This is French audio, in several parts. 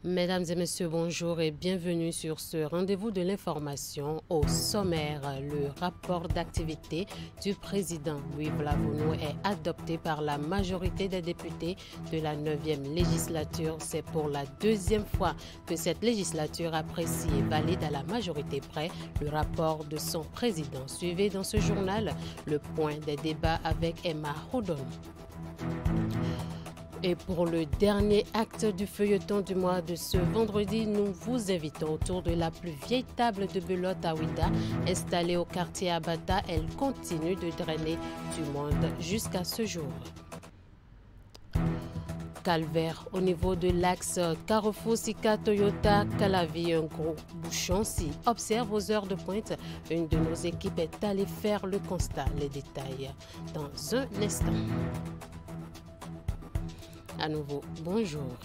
Mesdames et messieurs, bonjour et bienvenue sur ce rendez-vous de l'information. Au sommaire, le rapport d'activité du président Louis Vlavonu est adopté par la majorité des députés de la 9e législature. C'est pour la deuxième fois que cette législature apprécie et valide à la majorité près le rapport de son président. Suivez dans ce journal le point des débats avec Emma Rodon. Et pour le dernier acte du feuilleton du mois de ce vendredi, nous vous invitons autour de la plus vieille table de belote à Ouida, installée au quartier Abata. Elle continue de drainer du monde jusqu'à ce jour. Calvaire au niveau de l'axe Carrefour Sika Toyota Calavi, un gros bouchon s'y observe aux heures de pointe. Une de nos équipes est allée faire le constat. Les détails dans un instant. À nouveau, bonjour.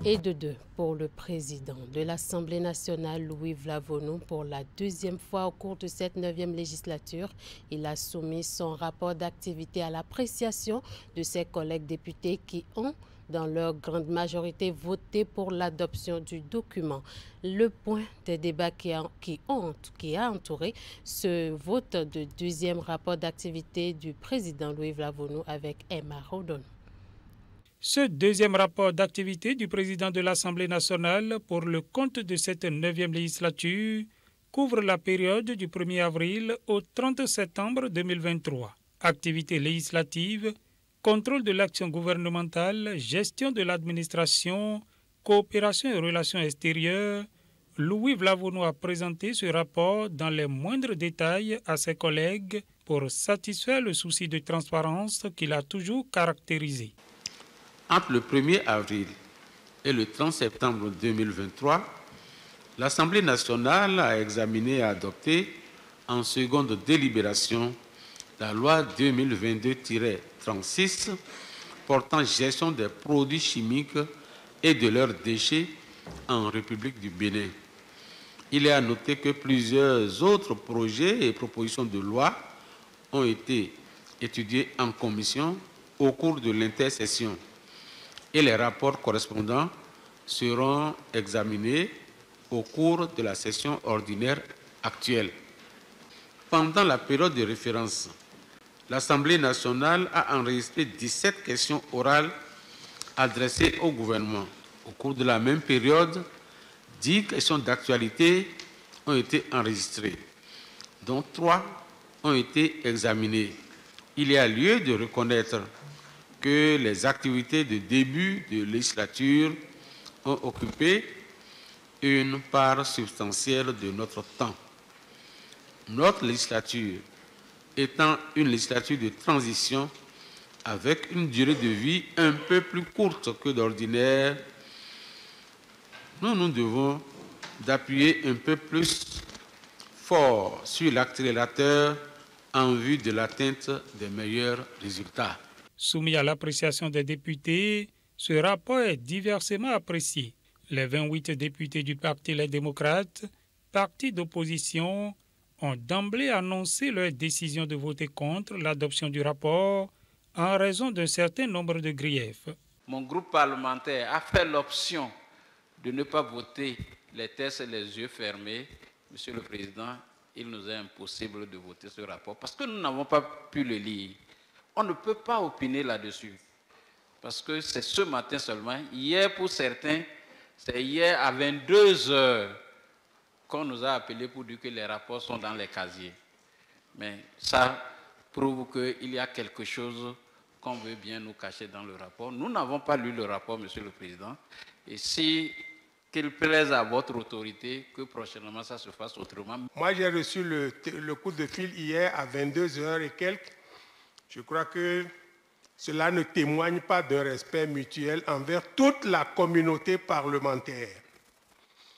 Et de deux pour le président de l'Assemblée nationale, Louis Vlavonu, pour la deuxième fois au cours de cette 9e législature. Il a soumis son rapport d'activité à l'appréciation de ses collègues députés qui ont, dans leur grande majorité, voté pour l'adoption du document. Le point des débats qui a entouré ce vote de deuxième rapport d'activité du président Louis Vlavonu avec Emma Rodon. Ce deuxième rapport d'activité du président de l'Assemblée nationale pour le compte de cette 9e législature couvre la période du 1er avril au 30 septembre 2023. Activités législatives, contrôle de l'action gouvernementale, gestion de l'administration, coopération et relations extérieures. Louis Vlavonu a présenté ce rapport dans les moindres détails à ses collègues pour satisfaire le souci de transparence qu'il a toujours caractérisé. Entre le 1er avril et le 30 septembre 2023, l'Assemblée nationale a examiné et adopté en seconde délibération la loi 2022-36 portant gestion des produits chimiques et de leurs déchets en République du Bénin. Il est à noter que plusieurs autres projets et propositions de loi ont été étudiés en commission au cours de l'intersession. Et les rapports correspondants seront examinés au cours de la session ordinaire actuelle. Pendant la période de référence, l'Assemblée nationale a enregistré 17 questions orales adressées au gouvernement. Au cours de la même période, 10 questions d'actualité ont été enregistrées, dont 3 ont été examinées. Il y a lieu de reconnaître que les activités de début de législature ont occupé une part substantielle de notre temps. Notre législature étant une législature de transition avec une durée de vie un peu plus courte que d'ordinaire, nous devons d'appuyer un peu plus fort sur l'accélérateur en vue de l'atteinte des meilleurs résultats. Soumis à l'appréciation des députés, ce rapport est diversement apprécié. Les 28 députés du Parti Les Démocrates, parti d'opposition, ont d'emblée annoncé leur décision de voter contre l'adoption du rapport en raison d'un certain nombre de griefs. Mon groupe parlementaire a fait l'option de ne pas voter les tests les yeux fermés. Monsieur le Président, il nous est impossible de voter ce rapport parce que nous n'avons pas pu le lire. On ne peut pas opiner là-dessus, parce que c'est ce matin seulement. Hier, pour certains, c'est hier à 22 heures qu'on nous a appelés pour dire que les rapports sont dans les casiers. Mais ça prouve qu'il y a quelque chose qu'on veut bien nous cacher dans le rapport. Nous n'avons pas lu le rapport, Monsieur le Président. Et si qu'il plaise à votre autorité, que prochainement ça se fasse autrement. Moi, j'ai reçu le coup de fil hier à 22 heures et quelques. Je crois que cela ne témoigne pas d'un respect mutuel envers toute la communauté parlementaire.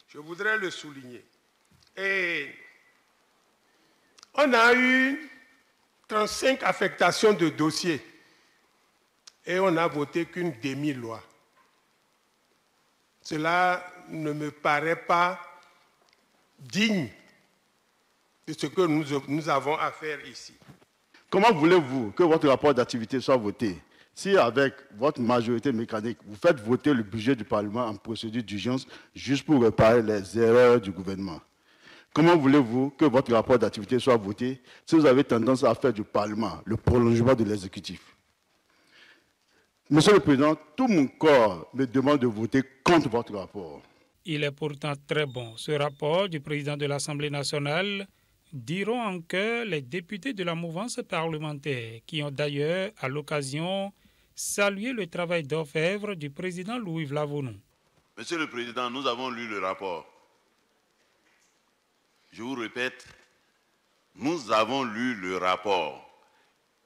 Je voudrais le souligner. Et on a eu 35 affectations de dossiers et on n'a voté qu'une demi-loi. Cela ne me paraît pas digne de ce que nous avons à faire ici. Comment voulez-vous que votre rapport d'activité soit voté Si avec votre majorité mécanique, vous faites voter le budget du Parlement en procédure d'urgence juste pour réparer les erreurs du gouvernement, comment voulez-vous que votre rapport d'activité soit voté si vous avez tendance à faire du Parlement le prolongement de l'exécutif? Monsieur le Président, tout mon corps me demande de voter contre votre rapport. Il est pourtant très bon. Ce rapport du président de l'Assemblée nationale diront en chœur les députés de la mouvance parlementaire qui ont d'ailleurs, à l'occasion, salué le travail d'orfèvre du président Louis Vlavonu. Monsieur le Président, nous avons lu le rapport. Je vous répète, nous avons lu le rapport.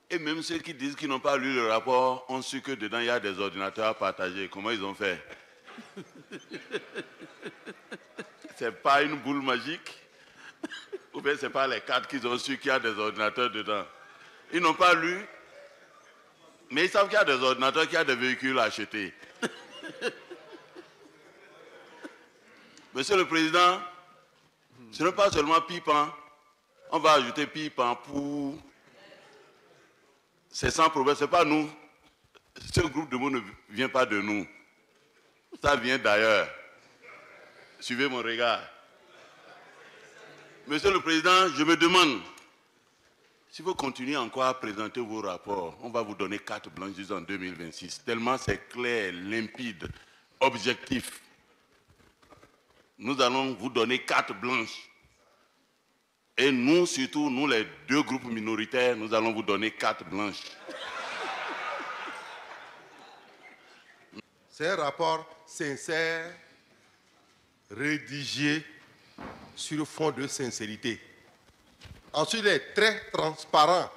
Et même ceux qui disent qu'ils n'ont pas lu le rapport ont su que dedans il y a des ordinateurs partagés. Comment ils ont fait? C'est pas une boule magique? Ou bien c'est pas les cartes qu'ils ont su qu'il y a des ordinateurs dedans? Ils n'ont pas lu, mais ils savent qu'il y a des ordinateurs, qu'il y a des véhicules à acheter. Monsieur le Président, ce n'est pas seulement Pipan. On va ajouter Pipan pour... C'est sans problème, ce n'est pas nous. Ce groupe de mots ne vient pas de nous. Ça vient d'ailleurs. Suivez mon regard. Monsieur le Président, je me demande, si vous continuez encore à présenter vos rapports, on va vous donner carte blanche jusqu'en 2026. Tellement c'est clair, limpide, objectif. Nous allons vous donner carte blanche. Et nous, surtout, nous les deux groupes minoritaires, nous allons vous donner carte blanche. C'est un rapport sincère, rédigé sur fond de sincérité. Ensuite, il est très transparent.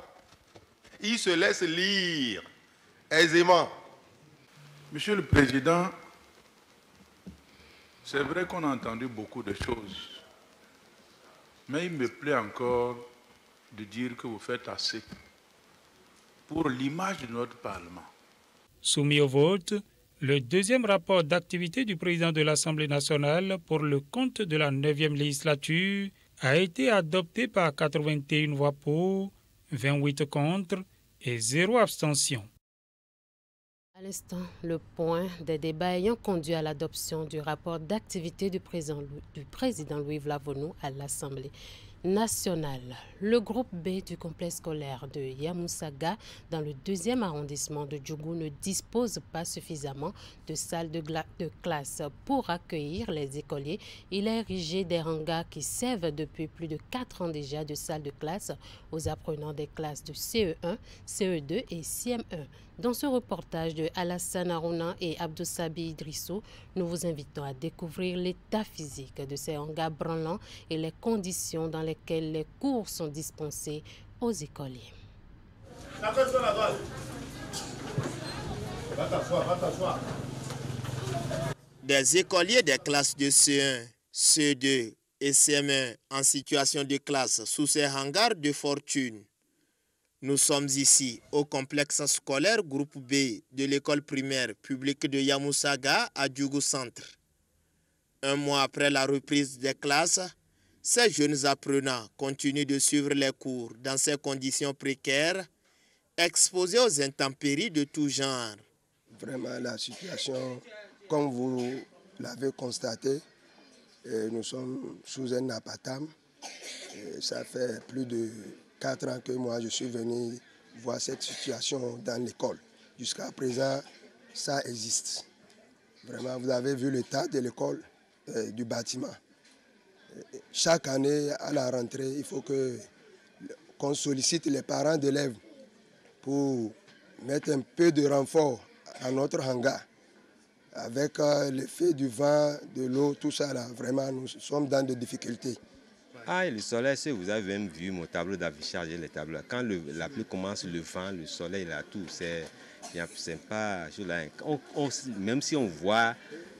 Il se laisse lire aisément. Monsieur le Président, c'est vrai qu'on a entendu beaucoup de choses. Mais il me plaît encore de dire que vous faites assez pour l'image de notre Parlement. Soumis au vote, le deuxième rapport d'activité du président de l'Assemblée nationale pour le compte de la 9e législature a été adopté par 81 voix pour, 28 contre et 0 abstention. À l'instant, le point des débats ayant conduit à l'adoption du rapport d'activité du président Louis Vlavonu à l'Assemblée nationale. Le groupe B du complexe scolaire de Yamoussaga, dans le 2e arrondissement de Djougou, ne dispose pas suffisamment de salles de classe pour accueillir les écoliers. Il a érigé des hangars qui servent depuis plus de 4 ans déjà de salles de classe aux apprenants des classes de CE1, CE2 et CM1. Dans ce reportage de Alassane Arouna et Abdoussabi Idrissou, nous vous invitons à découvrir l'état physique de ces hangars branlants et les conditions dans lesquelles les cours sont dispensés aux écoliers. Des écoliers des classes de C1, CE2 et CM1 en situation de classe sous ces hangars de fortune. Nous sommes ici au complexe scolaire groupe B de l'école primaire publique de Yamoussaga à Djougou Centre. Un mois après la reprise des classes, ces jeunes apprenants continuent de suivre les cours dans ces conditions précaires, exposés aux intempéries de tout genre. Vraiment, la situation, comme vous l'avez constaté, nous sommes sous un apatam. Ça fait plus de 4 ans que moi je suis venu voir cette situation dans l'école. Jusqu'à présent, ça existe. Vraiment, vous avez vu l'état de l'école, du bâtiment. Chaque année, à la rentrée, il faut qu'on sollicite les parents d'élèves pour mettre un peu de renfort à notre hangar. Avec l'effet du vent, de l'eau, tout ça, là, vraiment, nous sommes dans des difficultés. Ah, le soleil, si vous avez même vu mon tableau d'affichage et les tableaux, quand la pluie commence, le vent, le soleil, là, tout, c'est pas... Même si on voit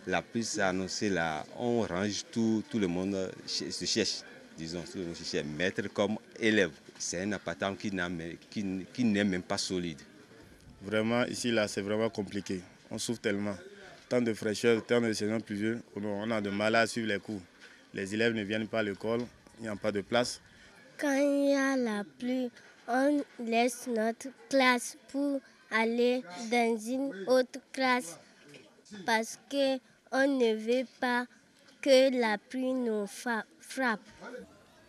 la pluie s'annoncer là, on range tout le monde se cherche, disons, tout le monde se cherche, maître comme élève. C'est un appartement qui n'est même pas solide. Vraiment, ici, là, c'est vraiment compliqué. On souffre tellement. Tant de fraîcheur, tant de saison pluvieux, on a de mal à suivre les cours. Les élèves ne viennent pas à l'école. Il n'y a pas de place. Quand il y a la pluie, on laisse notre classe pour aller dans une autre classe parce qu'on ne veut pas que la pluie nous frappe.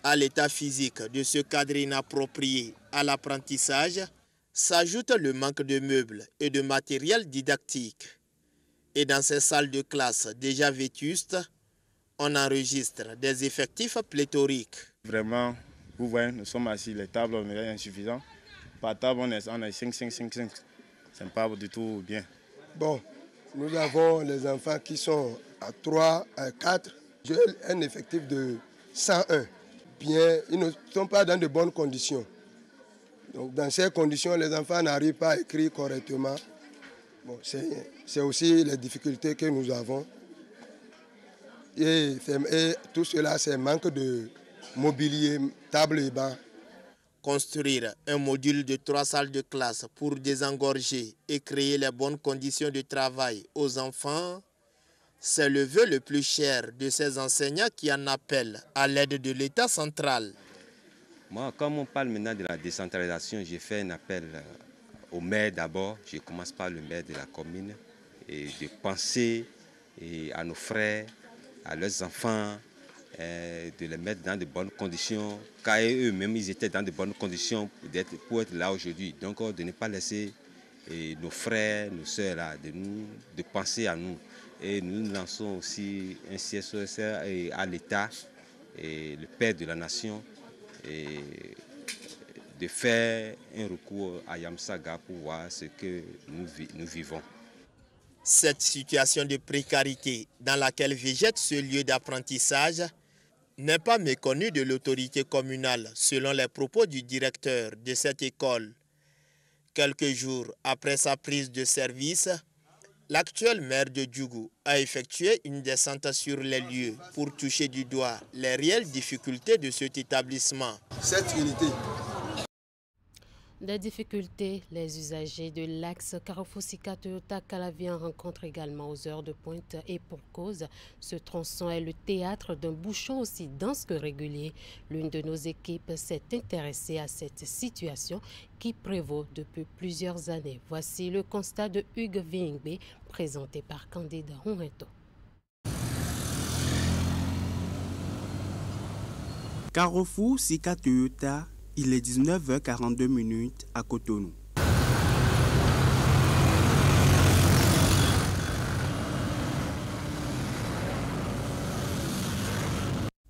À l'état physique de ce cadre inapproprié à l'apprentissage, s'ajoute le manque de meubles et de matériel didactique. Et dans ces salles de classe déjà vétustes, on enregistre des effectifs pléthoriques. Vraiment, vous voyez, nous sommes assis, les tables sont insuffisantes. Par table, on est 5. C'est pas du tout bien. Bon, nous avons les enfants qui sont à 3, à 4. J'ai un effectif de 101. Bien, ils ne sont pas dans de bonnes conditions. Donc, dans ces conditions, les enfants n'arrivent pas à écrire correctement. Bon, c'est aussi les difficultés que nous avons. Et tout cela, c'est manque de mobilier, table et banc. Construire un module de 3 salles de classe pour désengorger et créer les bonnes conditions de travail aux enfants, c'est le vœu le plus cher de ces enseignants qui en appellent à l'aide de l'État central. Moi, comme on parle maintenant de la décentralisation, j'ai fait un appel au maire d'abord. Je commence par le maire de la commune et de penser à nos frères, à leurs enfants, de les mettre dans de bonnes conditions, car eux-mêmes ils étaient dans de bonnes conditions pour être là aujourd'hui. Donc de ne pas laisser nos frères, nos sœurs là, de penser à nous. Et nous lançons aussi un CSOS à l'État, le père de la nation, et de faire un recours à Yamsaga pour voir ce que nous vivons. Cette situation de précarité dans laquelle végète ce lieu d'apprentissage n'est pas méconnue de l'autorité communale, selon les propos du directeur de cette école. Quelques jours après sa prise de service, l'actuel maire de Djougou a effectué une descente sur les lieux pour toucher du doigt les réelles difficultés de cet établissement. Cette unité. Des difficultés, les usagers de l'axe Carrefour Sika Toyota Calavia rencontrent également aux heures de pointe et pour cause. Ce tronçon est le théâtre d'un bouchon aussi dense que régulier. L'une de nos équipes s'est intéressée à cette situation qui prévaut depuis plusieurs années. Voici le constat de Hugues Vingbe, présenté par Candide Honreto. Carrefour Sika Toyota. Il est 19h42 à Cotonou.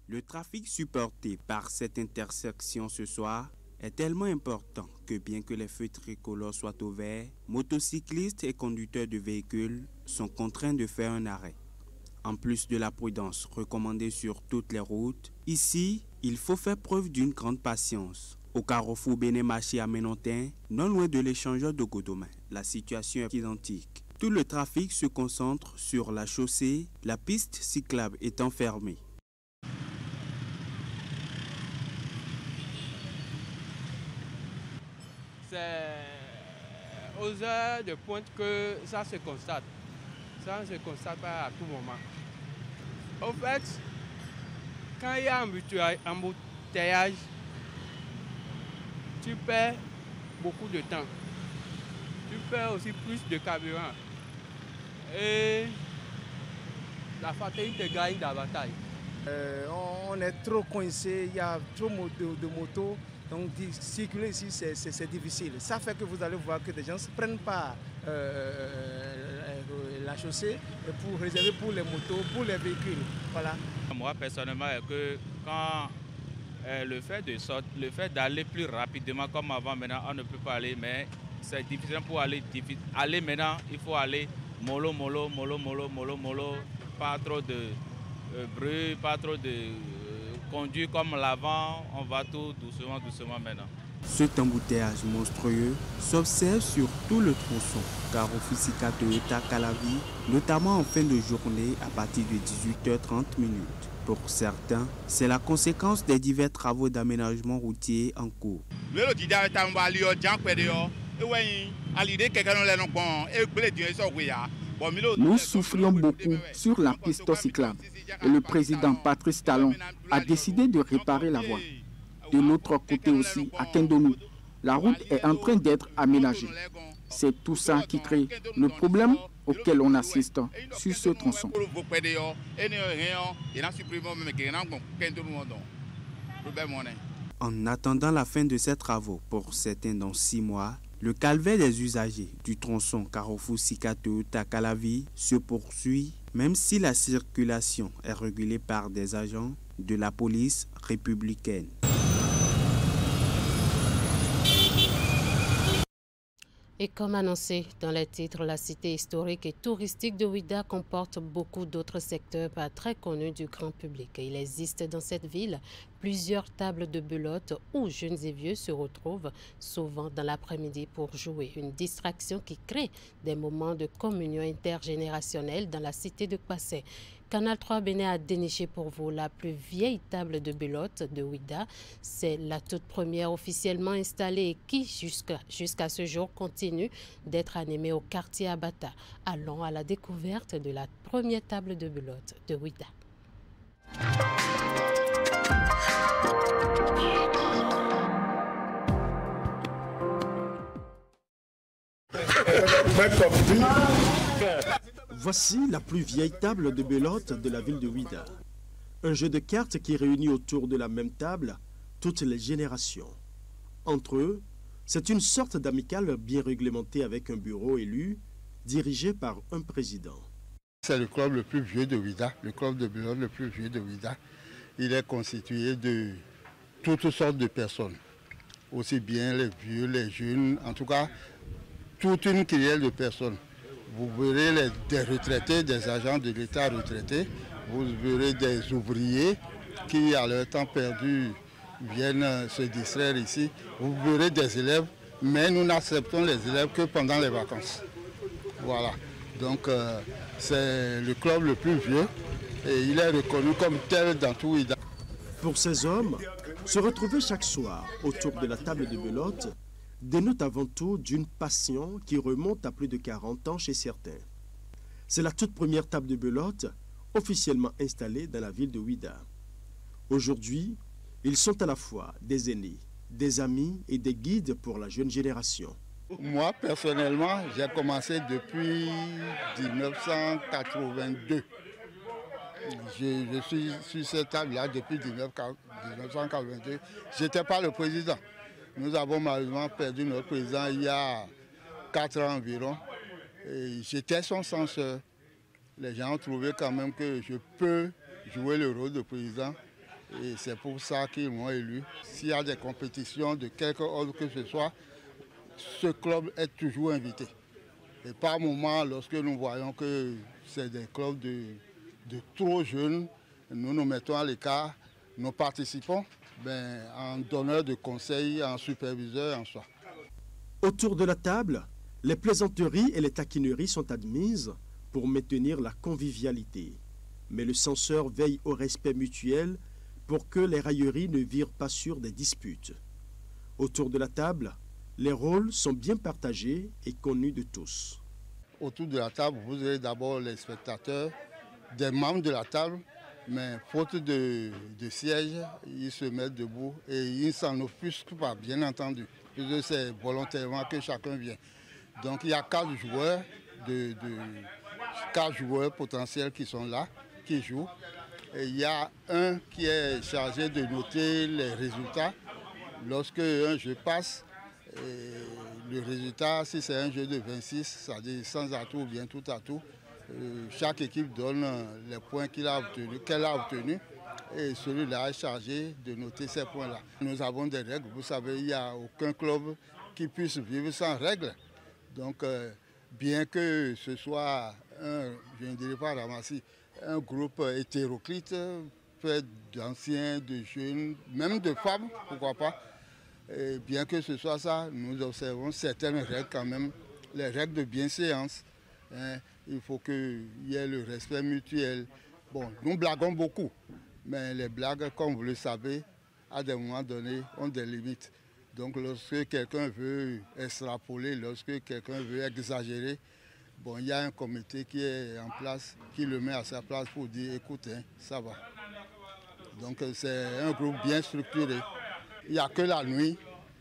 Le trafic supporté par cette intersection ce soir est tellement important que bien que les feux tricolores soient au vert, motocyclistes et conducteurs de véhicules sont contraints de faire un arrêt. En plus de la prudence recommandée sur toutes les routes, ici, il faut faire preuve d'une grande patience. Au carrefour Béné-Maché à Ménontin, non loin de l'échangeur de Godomain, la situation est identique. Tout le trafic se concentre sur la chaussée, la piste cyclable étant fermée. C'est aux heures de pointe que ça se constate. Ça ne se constate pas à tout moment. En fait, quand il y a un embouteillage, tu perds beaucoup de temps. Tu perds aussi plus de carburant. Et la fatigue te gagne davantage. On est trop coincé, il y a trop de motos. Donc circuler ici, c'est difficile. Ça fait que vous allez voir que des gens ne se prennent pas la chaussée pour réserver pour les motos, pour les véhicules. Voilà. Moi, personnellement, que quand le fait d'aller plus rapidement comme avant, maintenant, on ne peut pas aller, mais c'est difficile pour aller. Aller maintenant, il faut aller mollo, pas trop de bruit, pas trop de conduire comme l'avant, on va tout doucement maintenant. Cet embouteillage monstrueux s'observe sur tout le tronçon Carrefour Sika Toyota Calavi, notamment en fin de journée à partir de 18h30. Pour certains, c'est la conséquence des divers travaux d'aménagement routier en cours. Nous souffrions beaucoup sur la piste cyclable et le président Patrice Talon a décidé de réparer la voie. De l'autre côté aussi, à Kendonou, la route est en train d'être aménagée. C'est tout ça qui crée le problème auquel on assiste sur ce tronçon. En attendant la fin de ces travaux, pour certains dans 6 mois, le calvaire des usagers du tronçon Carrefour-Sikato-Takalavi se poursuit, même si la circulation est régulée par des agents de la police républicaine. Et comme annoncé dans les titres, la cité historique et touristique de Ouidah comporte beaucoup d'autres secteurs pas très connus du grand public. Il existe dans cette ville plusieurs tables de belote où jeunes et vieux se retrouvent souvent dans l'après-midi pour jouer. Une distraction qui crée des moments de communion intergénérationnelle dans la cité de Kwassé. Canal 3 Bénin a déniché pour vous la plus vieille table de belote de Ouidah. C'est la toute première officiellement installée et qui, jusqu'à ce jour, continue d'être animée au quartier Abata. Allons à la découverte de la première table de belote de Ouidah. Voici la plus vieille table de belote de la ville de Ouidah. Un jeu de cartes qui réunit autour de la même table toutes les générations. Entre eux, c'est une sorte d'amicale bien réglementée avec un bureau élu, dirigé par un président. C'est le club le plus vieux de Ouidah, le club de belote le plus vieux de Ouidah. Il est constitué de toutes sortes de personnes, aussi bien les vieux, les jeunes, en tout cas, toute une kyrielle de personnes. Vous verrez des retraités, des agents de l'État retraités, vous verrez des ouvriers qui, à leur temps perdu, viennent se distraire ici. Vous verrez des élèves, mais nous n'acceptons les élèves que pendant les vacances. Voilà. Donc, c'est le club le plus vieux et il est reconnu comme tel dans tout Ouidah. Pour ces hommes, se retrouver chaque soir autour de la table de belote dénote avant tout d'une passion qui remonte à plus de 40 ans chez certains. C'est la toute première table de belote officiellement installée dans la ville de Ouidah. Aujourd'hui, ils sont à la fois des aînés, des amis et des guides pour la jeune génération. Moi, personnellement, j'ai commencé depuis 1982. Je suis sur cette table-là depuis 1982. Je n'étais pas le président. Nous avons malheureusement perdu notre président il y a 4 ans environ. J'étais son censeur. Les gens ont trouvé quand même que je peux jouer le rôle de président. Et c'est pour ça qu'ils m'ont élu. S'il y a des compétitions de quelque ordre que ce soit, ce club est toujours invité. Et par moment, lorsque nous voyons que c'est des clubs de trop jeunes, nous nous mettons à l'écart, nous participons. En donneur de conseils, en superviseur, en soi. Autour de la table, les plaisanteries et les taquineries sont admises pour maintenir la convivialité. Mais le censeur veille au respect mutuel pour que les railleries ne virent pas sur des disputes. Autour de la table, les rôles sont bien partagés et connus de tous. Autour de la table, vous avez d'abord les spectateurs, des membres de la table, mais faute de siège, ils se mettent debout et ils ne s'en offusquent pas, bien entendu. C'est volontairement que chacun vient. Donc il y a 4 joueurs, 4 joueurs potentiels qui sont là, qui jouent. Et il y a un qui est chargé de noter les résultats. Lorsque un jeu passe, le résultat, si c'est un jeu de 26, c'est-à-dire sans atout ou bien tout atout, chaque équipe donne les points qu'elle a obtenus et celui-là est chargé de noter ces points-là. Nous avons des règles, vous savez, il n'y a aucun club qui puisse vivre sans règles. Donc, bien que ce soit je ne dirais pas ramassis, un groupe hétéroclite, fait d'anciens, de jeunes, même de femmes, pourquoi pas. Et bien que ce soit ça, nous observons certaines règles quand même, les règles de bienséance. Il faut qu'il y ait le respect mutuel. Bon, nous blaguons beaucoup, mais les blagues, comme vous le savez, à des moments donnés, ont des limites. Donc lorsque quelqu'un veut extrapoler, lorsque quelqu'un veut exagérer, bon, il y a un comité qui est en place, qui le met à sa place pour dire, écoute, ça va. Donc c'est un groupe bien structuré. Il n'y a que la nuit,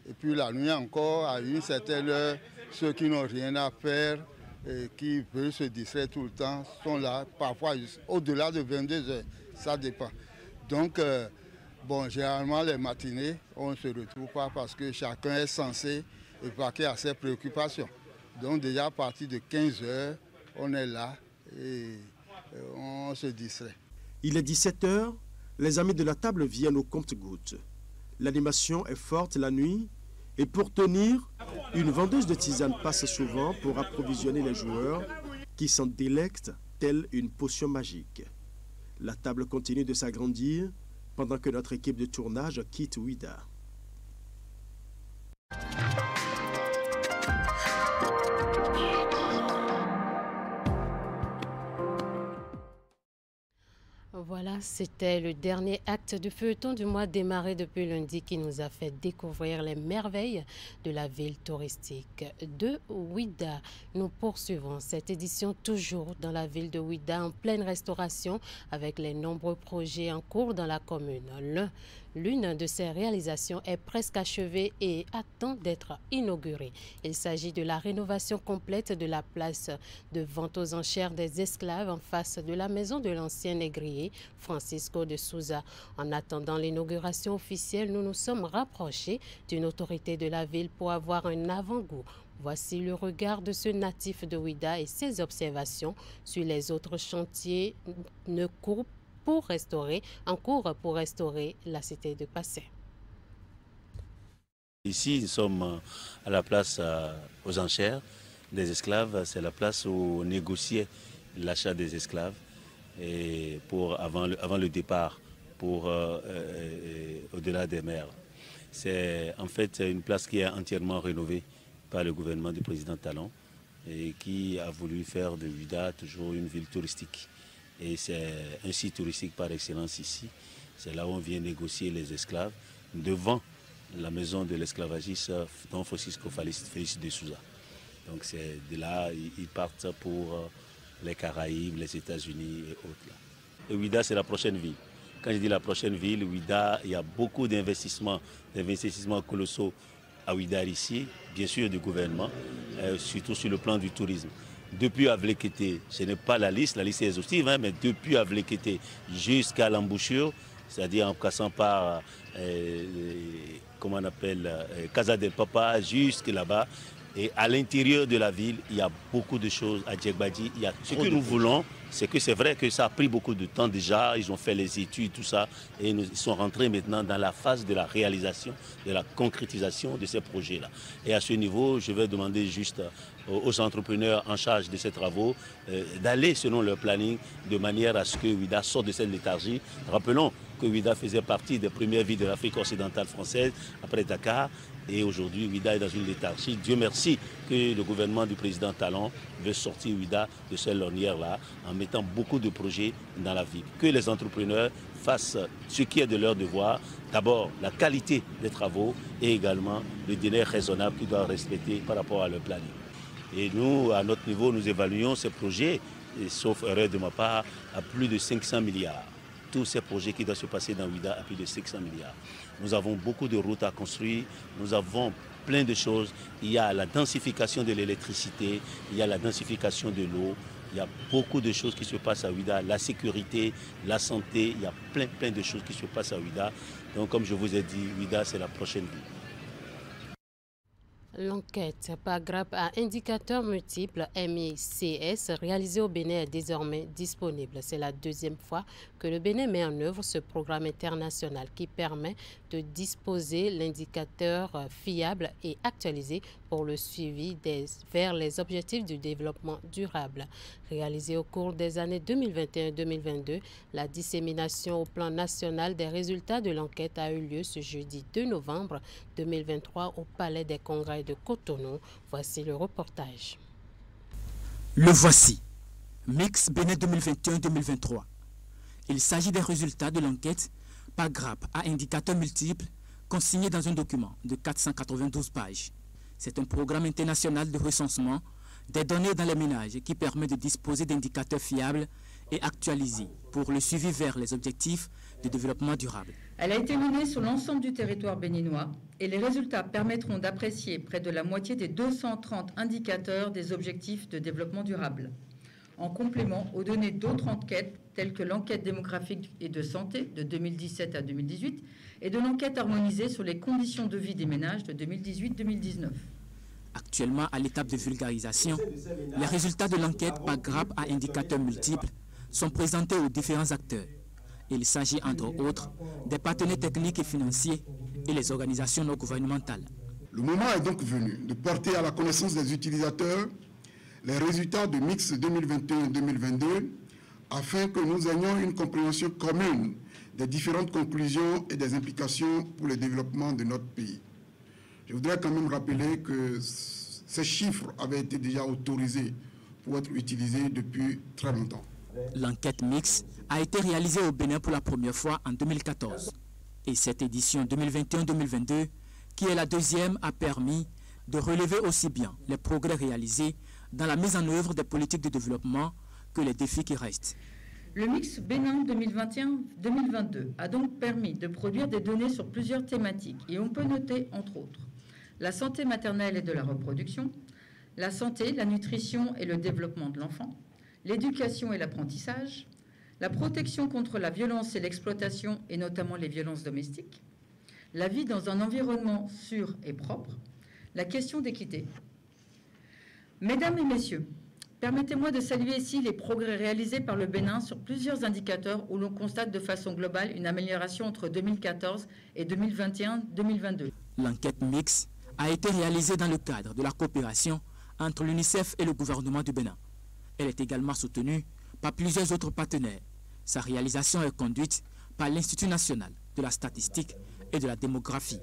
et puis la nuit encore, à une certaine heure, ceux qui n'ont rien à faire et qui veulent se distraire tout le temps sont là, parfois au-delà de 22 heures, ça dépend. Donc, bon, généralement les matinées, on ne se retrouve pas parce que chacun est censé évacuer à ses préoccupations. Donc déjà à partir de 15 heures, on est là et on se distrait. Il est 17 heures, les amis de la table viennent au compte-gouttes. L'animation est forte la nuit et pour tenir, une vendeuse de tisane passe souvent pour approvisionner les joueurs qui s'en délectent telle une potion magique. La table continue de s'agrandir pendant que notre équipe de tournage quitte Ouida. Voilà, c'était le dernier acte de feuilleton du mois démarré depuis lundi qui nous a fait découvrir les merveilles de la ville touristique de Ouida. Nous poursuivons cette édition toujours dans la ville de Ouida en pleine restauration avec les nombreux projets en cours dans la commune. L'une de ces réalisations est presque achevée et attend d'être inaugurée. Il s'agit de la rénovation complète de la place de vente aux enchères des esclaves en face de la maison de l'ancien négrier Francisco de Souza. En attendant l'inauguration officielle, nous nous sommes rapprochés d'une autorité de la ville pour avoir un avant-goût. Voici le regard de ce natif de Ouida et ses observations sur les autres chantiers en cours pour restaurer la cité de Passé. Ici, nous sommes à la place aux enchères des esclaves. C'est la place où on négociait l'achat des esclaves et avant le départ, pour au-delà des mers. C'est en fait une place qui est entièrement rénovée par le gouvernement du président Talon et qui a voulu faire de Ouida toujours une ville touristique. Et c'est un site touristique par excellence ici. C'est là où on vient négocier les esclaves devant la maison de l'esclavagiste Don Francisco Félix de Souza. Donc c'est de là ils partent pour les Caraïbes, les États-Unis et autres. Là. Et Ouida, c'est la prochaine ville. Quand je dis la prochaine ville, Ouida, il y a beaucoup d'investissements colossaux à Ouida ici, bien sûr du gouvernement, surtout sur le plan du tourisme. Depuis Avlekete, ce n'est pas la liste est exhaustive, mais depuis Avlekete jusqu'à l'embouchure, c'est-à-dire en passant par, comment on appelle, Casa del Papa, jusque là-bas. Et à l'intérieur de la ville, il y a beaucoup de choses à Djegbadi. Ce que nous voulons, c'est que c'est vrai que ça a pris beaucoup de temps déjà. Ils ont fait les études, tout ça. Et ils sont rentrés maintenant dans la phase de la réalisation, de la concrétisation de ces projets-là. Et à ce niveau, je vais demander juste aux entrepreneurs en charge de ces travaux d'aller selon leur planning de manière à ce que Ouida sorte de cette léthargie. Rappelons que Ouida faisait partie des premières villes de l'Afrique occidentale française après Dakar. Et aujourd'hui, Ouida est dans une léthargie. Dieu merci que le gouvernement du président Talon veut sortir Ouida de cette ornière-là en mettant beaucoup de projets dans la ville. Que les entrepreneurs fassent ce qui est de leur devoir. D'abord, la qualité des travaux et également le délai raisonnable qu'ils doivent respecter par rapport à leur planning. Et nous, à notre niveau, nous évaluons ces projets, et sauf erreur de ma part, à plus de 500 milliards. Tous ces projets qui doivent se passer dans Ouida à plus de 500 milliards. Nous avons beaucoup de routes à construire, nous avons plein de choses. Il y a la densification de l'électricité, il y a la densification de l'eau, il y a beaucoup de choses qui se passent à Ouida, la sécurité, la santé, il y a plein de choses qui se passent à Ouida. Donc comme je vous ai dit, Ouida c'est la prochaine ville. L'enquête par grappe à indicateurs multiples MICS réalisée au Bénin est désormais disponible. C'est la deuxième fois que le Bénin met en œuvre ce programme international qui permet de disposer l'indicateur fiable et actualisé pour le suivi vers les objectifs du développement durable. Réalisé au cours des années 2021-2022, la dissémination au plan national des résultats de l'enquête a eu lieu ce jeudi 2 novembre 2023 au Palais des Congrès de Cotonou. Voici le reportage. Le voici. Mix Bénin 2021-2023. Il s'agit des résultats de l'enquête par grappe à indicateurs multiples consignés dans un document de 492 pages. C'est un programme international de recensement des données dans les ménages qui permet de disposer d'indicateurs fiables et actualisée pour le suivi vers les objectifs de développement durable. Elle a été menée sur l'ensemble du territoire béninois et les résultats permettront d'apprécier près de la moitié des 230 indicateurs des objectifs de développement durable, en complément aux données d'autres enquêtes telles que l'enquête démographique et de santé de 2017 à 2018 et de l'enquête harmonisée sur les conditions de vie des ménages de 2018-2019. Actuellement, à l'étape de vulgarisation, les résultats de l'enquête par grappe à indicateurs multiples sont présentés aux différents acteurs. Il s'agit entre autres des partenaires techniques et financiers et les organisations non gouvernementales. Le moment est donc venu de porter à la connaissance des utilisateurs les résultats de Mix 2021-2022 afin que nous ayons une compréhension commune des différentes conclusions et des implications pour le développement de notre pays. Je voudrais quand même rappeler que ces chiffres avaient été déjà autorisés pour être utilisés depuis très longtemps. L'enquête Mix a été réalisée au Bénin pour la première fois en 2014. Et cette édition 2021-2022, qui est la deuxième, a permis de relever aussi bien les progrès réalisés dans la mise en œuvre des politiques de développement que les défis qui restent. Le mix Bénin 2021-2022 a donc permis de produire des données sur plusieurs thématiques et on peut noter entre autres la santé maternelle et de la reproduction, la santé, la nutrition et le développement de l'enfant, l'éducation et l'apprentissage, la protection contre la violence et l'exploitation et notamment les violences domestiques, la vie dans un environnement sûr et propre, la question d'équité. Mesdames et messieurs, permettez-moi de saluer ici les progrès réalisés par le Bénin sur plusieurs indicateurs où l'on constate de façon globale une amélioration entre 2014 et 2021-2022. L'enquête Mix a été réalisée dans le cadre de la coopération entre l'UNICEF et le gouvernement du Bénin. Elle est également soutenue par plusieurs autres partenaires. Sa réalisation est conduite par l'Institut national de la statistique et de la démographie.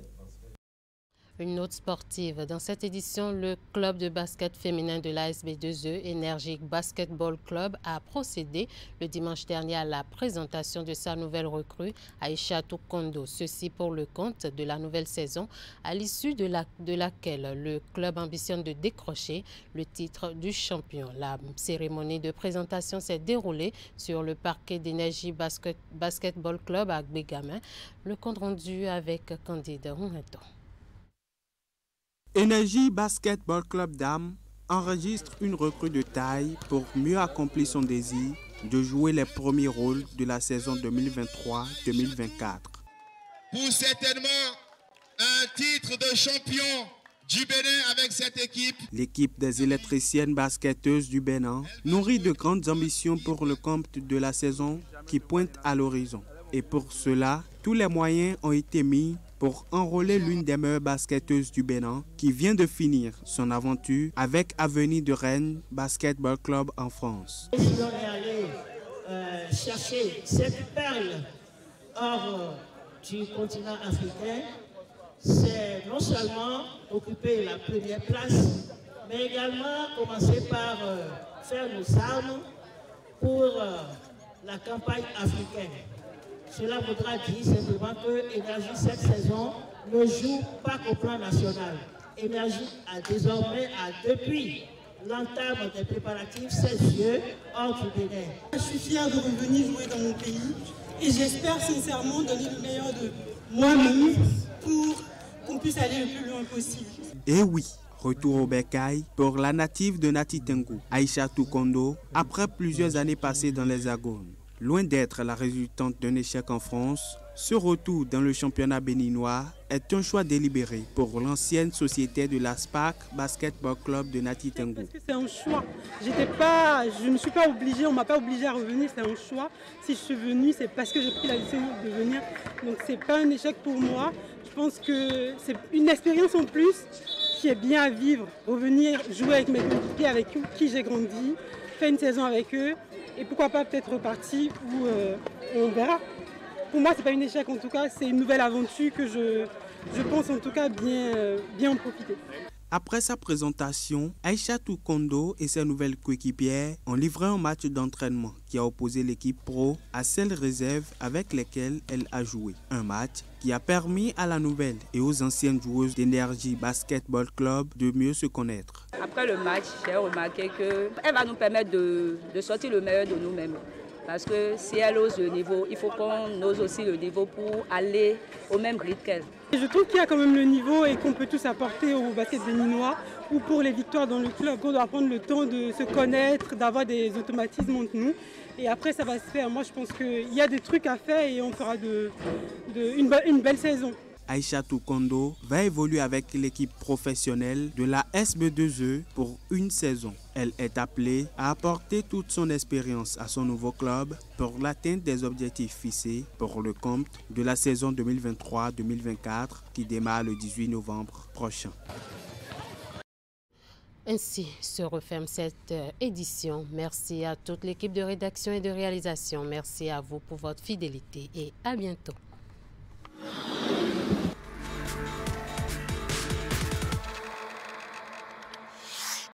Une note sportive. Dans cette édition, le club de basket féminin de l'ASB2E, Énergique Basketball Club, a procédé le dimanche dernier à la présentation de sa nouvelle recrue, Aïchatou Kondo. Ceci pour le compte de la nouvelle saison, à l'issue de laquelle le club ambitionne de décrocher le titre du champion. La cérémonie de présentation s'est déroulée sur le parquet d'Énergie Basketball Club à Bégamin. Le compte rendu avec Candide Rouneton. Énergie Basketball Club Dames enregistre une recrue de taille pour mieux accomplir son désir de jouer les premiers rôles de la saison 2023-2024. Pour certainement un titre de champion du Bénin avec cette équipe. L'équipe des électriciennes basketteuses du Bénin nourrit de grandes ambitions pour le compte de la saison qui pointe à l'horizon. Et pour cela, tous les moyens ont été mis pour enrôler l'une des meilleures basketteuses du Bénin qui vient de finir son aventure avec Avenir de Rennes Basketball Club en France. Si on est allé chercher cette perle hors du continent africain, c'est non seulement occuper la première place, mais également commencer par faire nos armes pour la campagne africaine. Cela voudra dire simplement que Énergie cette saison ne joue pas qu'au plan national. Énergie a désormais, depuis l'entame des préparatifs, ses yeux hors du Bénin. Je suis fière de revenir jouer dans mon pays et j'espère sincèrement donner le meilleur de moi-même pour qu'on puisse aller le plus loin possible. Et oui, retour au bercail pour la native de Nati Tengu, Aïchatou Kondo, après plusieurs années passées dans les Agones. Loin d'être la résultante d'un échec en France, ce retour dans le championnat béninois est un choix délibéré pour l'ancienne société de la SPAC Basketball Club de Nati Tengu. C'est un choix. Je ne suis pas obligée, on ne m'a pas obligée à revenir, c'est un choix. Si je suis venue, c'est parce que j'ai pris la décision de venir. Donc ce n'est pas un échec pour moi. Je pense que c'est une expérience en plus qui est bien à vivre. Revenir jouer avec mes coéquipiers avec qui j'ai grandi, faire une saison avec eux. Et pourquoi pas peut-être repartir ou on verra. Pour moi, ce n'est pas un échec en tout cas, c'est une nouvelle aventure que je pense en tout cas bien en profiter. Après sa présentation, Aïchatou Kondo et ses nouvelles coéquipières ont livré un match d'entraînement qui a opposé l'équipe pro à celles réserves avec lesquelles elle a joué. Un match qui a permis à la nouvelle et aux anciennes joueuses d'Énergie Basketball Club de mieux se connaître. Après le match, j'ai remarqué qu'elle va nous permettre de sortir le meilleur de nous-mêmes. Parce que si elle ose le niveau, il faut qu'on ose aussi le niveau pour aller au même rythme qu'elle. Je trouve qu'il y a quand même le niveau et qu'on peut tous apporter au basket béninois ou pour les victoires dans le club. On doit prendre le temps de se connaître, d'avoir des automatismes entre nous. Et après, ça va se faire. Moi, je pense qu'il y a des trucs à faire et on fera une belle saison. Aïchatou Kondo va évoluer avec l'équipe professionnelle de la SB2E pour une saison. Elle est appelée à apporter toute son expérience à son nouveau club pour l'atteinte des objectifs fixés pour le compte de la saison 2023-2024 qui démarre le 18 novembre prochain. Ainsi se referme cette édition. Merci à toute l'équipe de rédaction et de réalisation. Merci à vous pour votre fidélité et à bientôt.